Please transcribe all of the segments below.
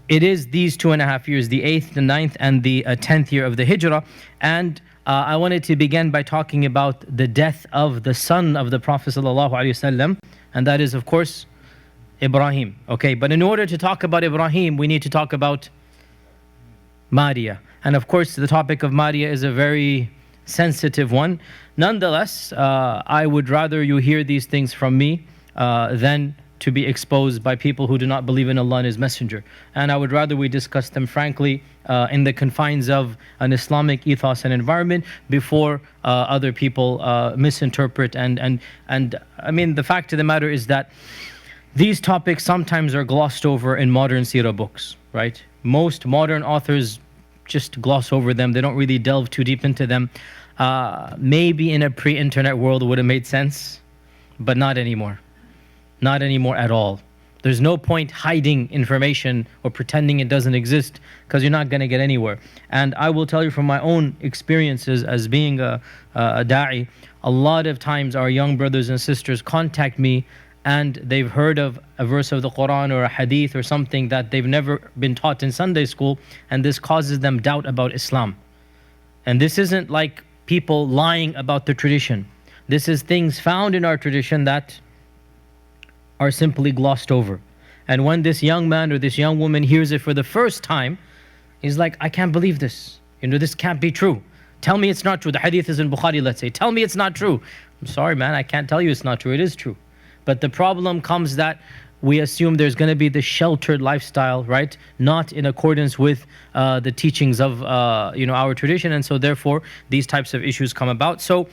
it is these 2.5 years, the 8th, the 9th, and the 10th year of the Hijrah. And I wanted to begin by talking about the death of the son of the Prophet ﷺ, and that is, of course, Ibrahim. Okay, but in order to talk about Ibrahim, we need to talk about Maria. And of course, the topic of Maria is a very sensitive one. Nonetheless, I would rather you hear these things from me than to be exposed by people who do not believe in Allah and His Messenger. And I would rather we discuss them frankly in the confines of an Islamic ethos and environment before other people misinterpret. And I mean, the fact of the matter is that these topics sometimes are glossed over in modern seerah books, right? Most modern authors just gloss over them. They don't really delve too deep into them. Maybe in a pre-internet world it would have made sense, but not anymore. Not anymore at all. There's no point hiding information or pretending it doesn't exist, because you're not going to get anywhere. And I will tell you from my own experiences as being a da'i, a lot of times our young brothers and sisters contact me and they've heard of a verse of the Quran or a hadith or something that they've never been taught in Sunday school, and this causes them doubt about Islam. And this isn't like people lying about the tradition. This is things found in our tradition that are simply glossed over. And when this young man or this young woman hears it for the first time, he's like, I can't believe this. This can't be true. Tell me it's not true. The hadith is in Bukhari, let's say. Tell me it's not true. I'm sorry, man, I can't tell you it's not true. It is true. But the problem comes that we assume there's going to be the sheltered lifestyle, right? Not in accordance with the teachings of our tradition. And so therefore, these types of issues come about. So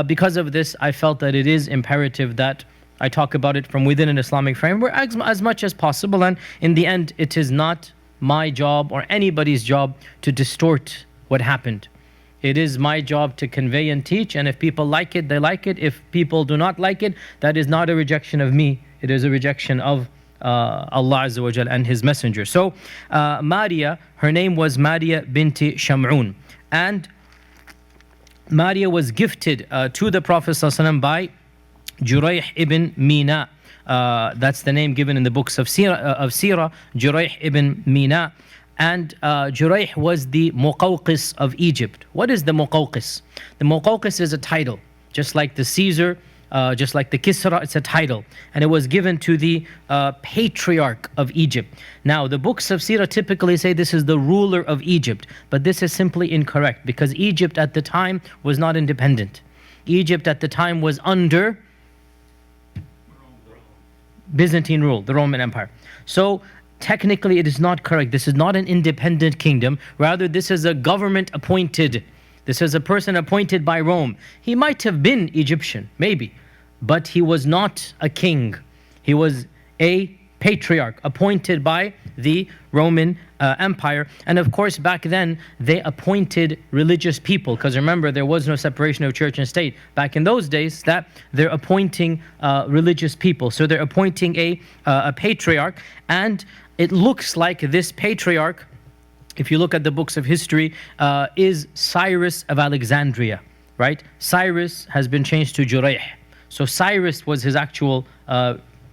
because of this, I felt that it is imperative that I talk about it from within an Islamic framework as much as possible. And in the end, it is not my job or anybody's job to distort what happened. It is my job to convey and teach. And if people like it, they like it. If people do not like it, that is not a rejection of me. It is a rejection of Allah Azza wa Jal and His Messenger. So Maria, her name was Maria binti Sham'un. And Maria was gifted to the Prophet ﷺ by Jurayh ibn Mina. That's the name given in the books of Seerah, Jurayh ibn Mina. And Jurayh was the Muqawqis of Egypt. What is the Muqawqis? The Muqawqis is a title, just like the Caesar, just like the Kisra, it's a title. And it was given to the patriarch of Egypt. Now, the books of Seerah typically say this is the ruler of Egypt, but this is simply incorrect, because Egypt at the time was not independent. Egypt at the time was under Byzantine rule, the Roman Empire. So technically it is not correct. This is not an independent kingdom. Rather, this is a government appointed. This is a person appointed by Rome. He might have been Egyptian, maybe, but he was not a king. He was a patriarch appointed by the Roman Empire. And of course, back then, they appointed religious people, because remember, there was no separation of church and state. Back in those days, that they're appointing religious people. So they're appointing a patriarch, and it looks like this patriarch, if you look at the books of history, is Cyrus of Alexandria, right? Cyrus has been changed to Jurayh. So Cyrus was his actual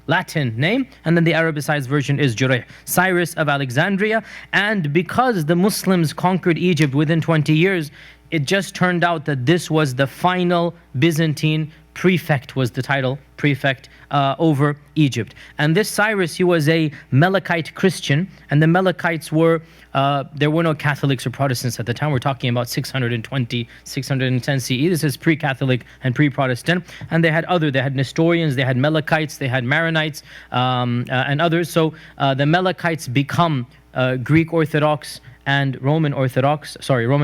Latin name, and then the Arabicized version is Jurayh, Cyrus of Alexandria. And because the Muslims conquered Egypt within 20 years, it just turned out that this was the final Byzantine prefect, was the title, prefect over Egypt. And this Cyrus, he was a Melekite Christian, and the Melekites were, there were no Catholics or Protestants at the time. We're talking about 620, 610 CE. This is pre-Catholic and pre-Protestant. And they had Nestorians, they had Melekites, they had Maronites, and others. So the Melekites become Greek Orthodox and Roman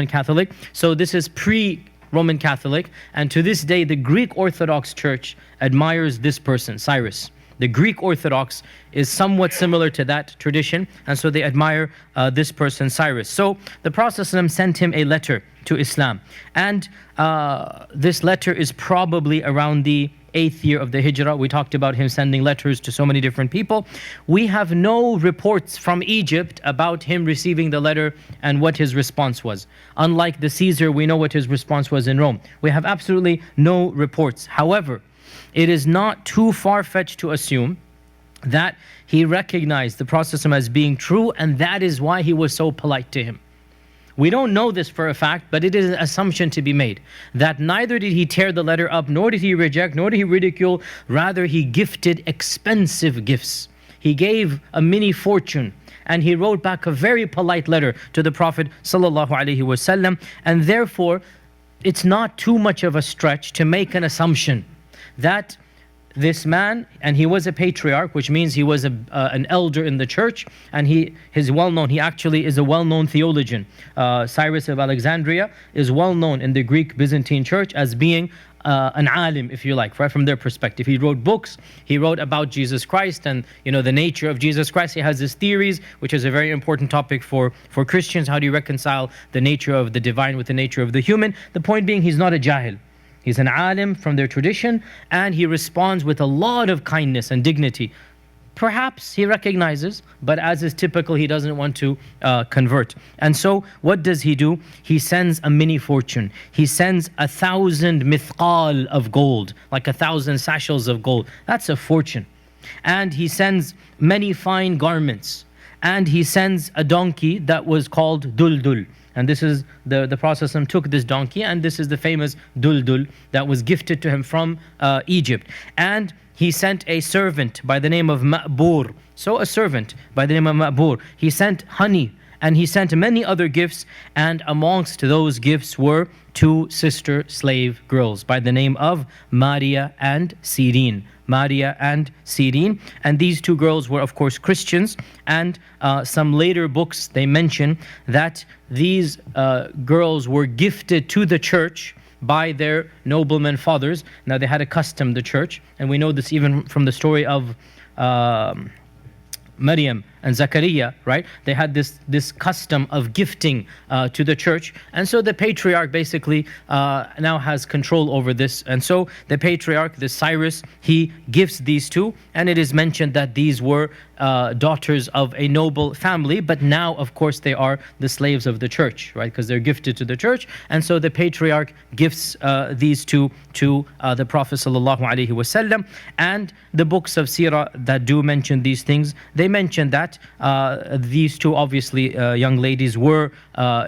Catholic. So this is pre-Roman Catholic, and to this day the Greek Orthodox Church admires this person, Cyrus. The Greek Orthodox is somewhat similar to that tradition, and so they admire this person, Cyrus. So the Prophet ﷺ sent him a letter to Islam, and this letter is probably around the 8th year of the Hijrah. We talked about him sending letters to so many different people. We have no reports from Egypt about him receiving the letter and what his response was. Unlike the Caesar, we know what his response was in Rome. We have absolutely no reports. However, it is not too far-fetched to assume that he recognized the Prophet as being true, and that is why he was so polite to him. We don't know this for a fact, but it is an assumption to be made that neither did he tear the letter up, nor did he reject, nor did he ridicule. Rather, he gifted expensive gifts. He gave a mini fortune, and he wrote back a very polite letter to the Prophet ﷺ. And therefore, it's not too much of a stretch to make an assumption that this man, and he was a patriarch, which means he was an elder in the church, and he actually is a well-known theologian. Cyrus of Alexandria is well-known in the Greek Byzantine church as being an alim, if you like, right, from their perspective. He wrote books, he wrote about Jesus Christ and the nature of Jesus Christ. He has his theories, which is a very important topic for Christians. How do you reconcile the nature of the divine with the nature of the human? The point being, he's not a jahil. He's an alim from their tradition, and he responds with a lot of kindness and dignity. Perhaps he recognizes, but as is typical, he doesn't want to convert. And so what does he do? He sends a mini fortune. He sends 1,000 mithqal of gold, like 1,000 sachels of gold. That's a fortune. And he sends many fine garments. And he sends a donkey that was called Duldul. And this is the Prophet took this donkey, and this is the famous Duldul that was gifted to him from Egypt. And he sent a servant by the name of Ma'bur. So a servant by the name of Ma'bur. He sent honey, and he sent many other gifts, and amongst those gifts were 2 sister slave girls by the name of Maria and Sirin. Maria and Sirin. And these 2 girls were, of course, Christians. And some later books, they mention that these girls were gifted to the church by their noblemen fathers. Now, they had a custom, the church, and we know this even from the story of Maryam and Zachariah, right? They had this custom of gifting to the church. And so the patriarch basically now has control over this. And so the patriarch, the Cyrus, he gifts these 2. And it is mentioned that these were daughters of a noble family. But now, of course, they are the slaves of the church, right? Because they're gifted to the church. And so the patriarch gifts these 2 to the Prophet ﷺ. And the books of Seerah that do mention these things, they mention that these 2, obviously, young ladies were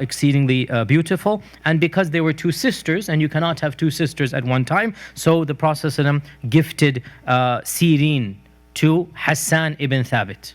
exceedingly beautiful. And because they were 2 sisters, and you cannot have 2 sisters at one time, so the Prophet ﷺ gifted Sirin to Hassan ibn Thabit.